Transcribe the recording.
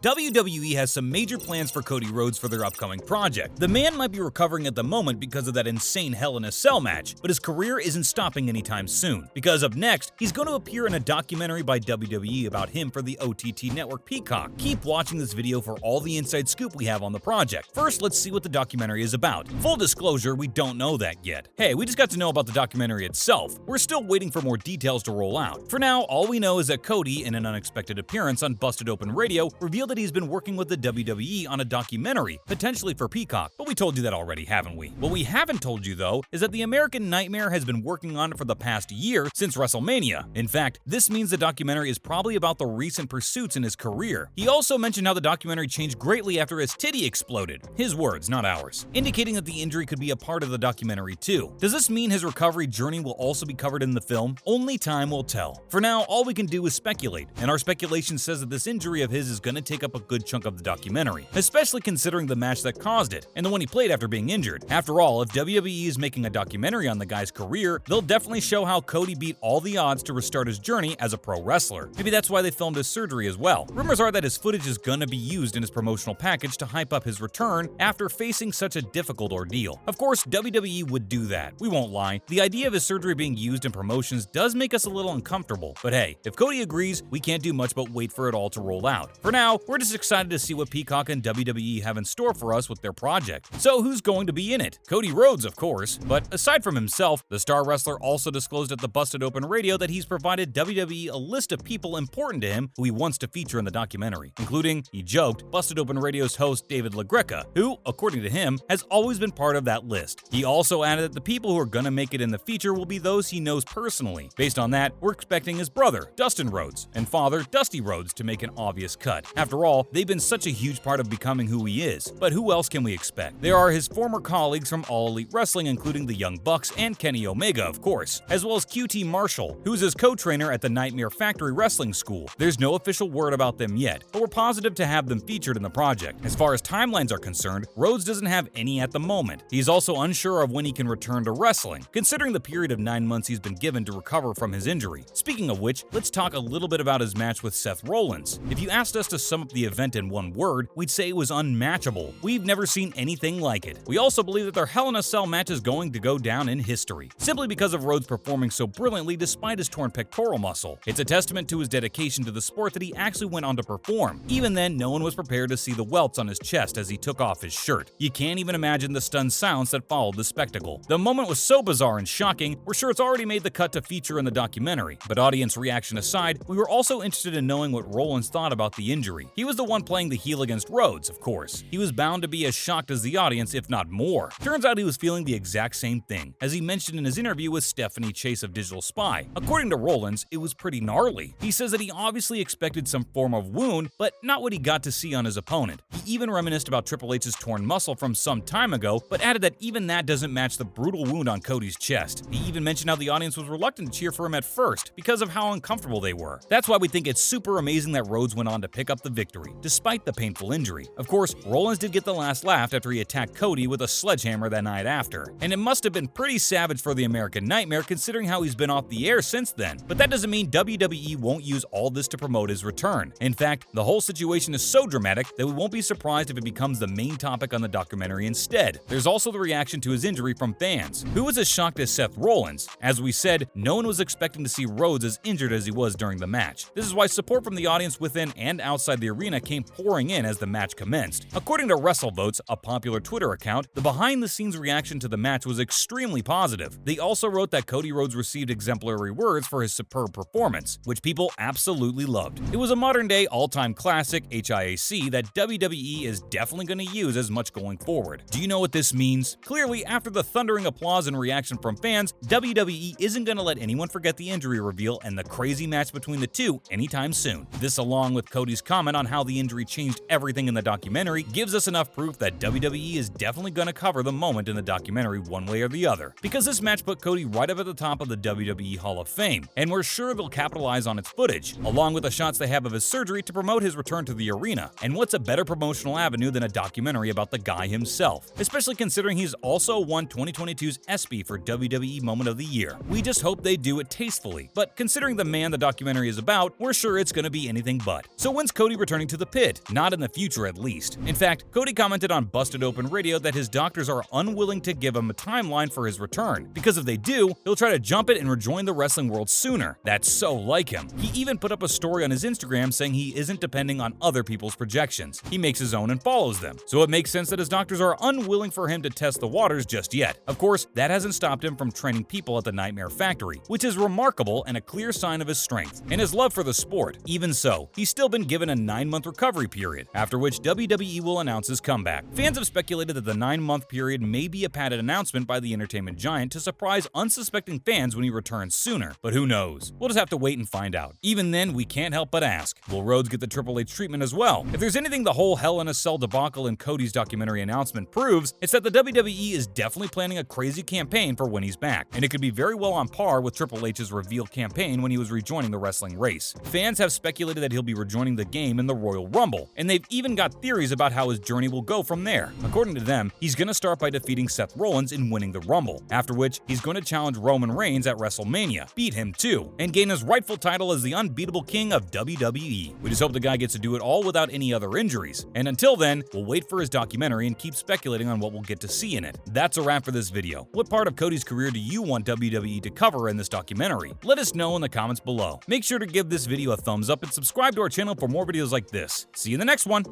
WWE has some major plans for Cody Rhodes for their upcoming project. The man might be recovering at the moment because of that insane Hell in a Cell match, but his career isn't stopping anytime soon. Because up next, he's going to appear in a documentary by WWE about him for the OTT network Peacock. Keep watching this video for all the inside scoop we have on the project. First, let's see what the documentary is about. Full disclosure, we don't know that yet. Hey, we just got to know about the documentary itself. We're still waiting for more details to roll out. For now, all we know is that Cody, in an unexpected appearance on Busted Open Radio, revealed that he's been working with the WWE on a documentary, potentially for Peacock, but we told you that already, haven't we? What we haven't told you, though, is that the American Nightmare has been working on it for the past year since WrestleMania. In fact, this means the documentary is probably about the recent pursuits in his career. He also mentioned how the documentary changed greatly after his titty exploded. His words, not ours. Indicating that the injury could be a part of the documentary too. Does this mean his recovery journey will also be covered in the film? Only time will tell. For now, all we can do is speculate, and our speculation says that this injury of his is going to take up a good chunk of the documentary, especially considering the match that caused it, and the one he played after being injured. After all, if WWE is making a documentary on the guy's career, they'll definitely show how Cody beat all the odds to restart his journey as a pro wrestler. Maybe that's why they filmed his surgery as well. Rumors are that his footage is going to be used in his promotional package to hype up his return after facing such a difficult ordeal. Of course, WWE would do that. We won't lie. The idea of his surgery being used in promotions does make us a little uncomfortable, but hey, if Cody agrees, we can't do much but wait for it all to roll out. For now, we're just excited to see what Peacock and WWE have in store for us with their project. So who's going to be in it? Cody Rhodes, of course, but aside from himself, the star wrestler also disclosed at the Busted Open Radio that he's provided WWE a list of people important to him who he wants to feature in the documentary, including, he joked, Busted Open Radio's host David LaGreca, who, according to him, has always been part of that list. He also added that the people who are gonna make it in the feature will be those he knows personally. Based on that, we're expecting his brother, Dustin Rhodes, and father, Dusty Rhodes, to make an obvious cut. After all, they've been such a huge part of becoming who he is, but who else can we expect? There are his former colleagues from All Elite Wrestling, including the Young Bucks and Kenny Omega, of course, as well as QT Marshall, who's his co-trainer at the Nightmare Factory Wrestling School. There's no official word about them yet, but we're positive to have them featured in the project. As far as timelines are concerned, Rhodes doesn't have any at the moment. He's also unsure of when he can return to wrestling, considering the period of 9 months he's been given to recover from his injury. Speaking of which, let's talk a little bit about his match with Seth Rollins. If you asked us to sum up the event in one word, we'd say it was unmatchable. We've never seen anything like it. We also believe that their Hell in a Cell match is going to go down in history, simply because of Rhodes performing so brilliantly despite his torn pectoral muscle. It's a testament to his dedication to the sport that he actually went on to perform. Even then, no one was prepared to see the welts on his chest as he took off his shirt. You can't even imagine the stunned silence that followed the spectacle. The moment was so bizarre and shocking, we're sure it's already made the cut to feature in the documentary. But audience reaction aside, we were also interested in knowing what Rollins thought about the injury. He was the one playing the heel against Rhodes, of course. He was bound to be as shocked as the audience, if not more. Turns out he was feeling the exact same thing, as he mentioned in his interview with Stephanie Chase of Digital Spy. According to Rollins, it was pretty gnarly. He says that he obviously expected some form of wound, but not what he got to see on his opponent. He even reminisced about Triple H's torn muscle from some time ago, but added that even that doesn't match the brutal wound on Cody's chest. He even mentioned how the audience was reluctant to cheer for him at first because of how uncomfortable they were. That's why we think it's super amazing that Rhodes went on to pick up the victory, despite the painful injury. Of course, Rollins did get the last laugh after he attacked Cody with a sledgehammer that night after, and it must have been pretty savage for the American Nightmare considering how he's been off the air since then. But that doesn't mean WWE won't use all this to promote his return. In fact, the whole situation is so dramatic that we won't be surprised if it becomes the main topic on the documentary instead. There's also the reaction to his injury from fans. Who was as shocked as Seth Rollins? As we said, no one was expecting to see Rhodes as injured as he was during the match. This is why support from the audience within and outside the arena came pouring in as the match commenced. According to WrestleVotes, a popular Twitter account, the behind-the-scenes reaction to the match was extremely positive. They also wrote that Cody Rhodes received exemplary words for his superb performance, which people absolutely loved. It was a modern-day all-time classic, HIAC, that WWE is definitely going to use as much going forward. Do you know what this means? Clearly, after the thundering applause and reaction from fans, WWE isn't going to let anyone forget the injury reveal and the crazy match between the two anytime soon. This, along with Cody's comment on how the injury changed everything in the documentary, gives us enough proof that WWE is definitely going to cover the moment in the documentary one way or the other, because this match put Cody right up at the top of the WWE Hall of Fame, and we're sure they'll capitalize on its footage, along with the shots they have of his surgery to promote his return to the arena. And what's a better promotional avenue than a documentary about the guy himself, especially considering he's also won 2022's ESPY for WWE Moment of the Year. We just hope they do it tastefully, but considering the man the documentary is about, we're sure it's going to be anything but. So when's Cody returning returning to the pit, not in the future at least. In fact, Cody commented on Busted Open Radio that his doctors are unwilling to give him a timeline for his return, because if they do, he'll try to jump it and rejoin the wrestling world sooner. That's so like him. He even put up a story on his Instagram saying he isn't depending on other people's projections. He makes his own and follows them. So it makes sense that his doctors are unwilling for him to test the waters just yet. Of course, that hasn't stopped him from training people at the Nightmare Factory, which is remarkable and a clear sign of his strength and his love for the sport. Even so, he's still been given a 9-month recovery period, after which WWE will announce his comeback. Fans have speculated that the 9-month period may be a padded announcement by the entertainment giant to surprise unsuspecting fans when he returns sooner, but who knows? We'll just have to wait and find out. Even then, we can't help but ask, will Rhodes get the Triple H treatment as well? If there's anything the whole Hell in a Cell debacle in Cody's documentary announcement proves, it's that the WWE is definitely planning a crazy campaign for when he's back, and it could be very well on par with Triple H's reveal campaign when he was rejoining the wrestling race. Fans have speculated that he'll be rejoining the game in the Royal Rumble, and they've even got theories about how his journey will go from there. According to them, he's going to start by defeating Seth Rollins and winning the Rumble, after which he's going to challenge Roman Reigns at WrestleMania, beat him too, and gain his rightful title as the unbeatable king of WWE. We just hope the guy gets to do it all without any other injuries. And until then, we'll wait for his documentary and keep speculating on what we'll get to see in it. That's a wrap for this video. What part of Cody's career do you want WWE to cover in this documentary? Let us know in the comments below. Make sure to give this video a thumbs up and subscribe to our channel for more videos like this. See you in the next one!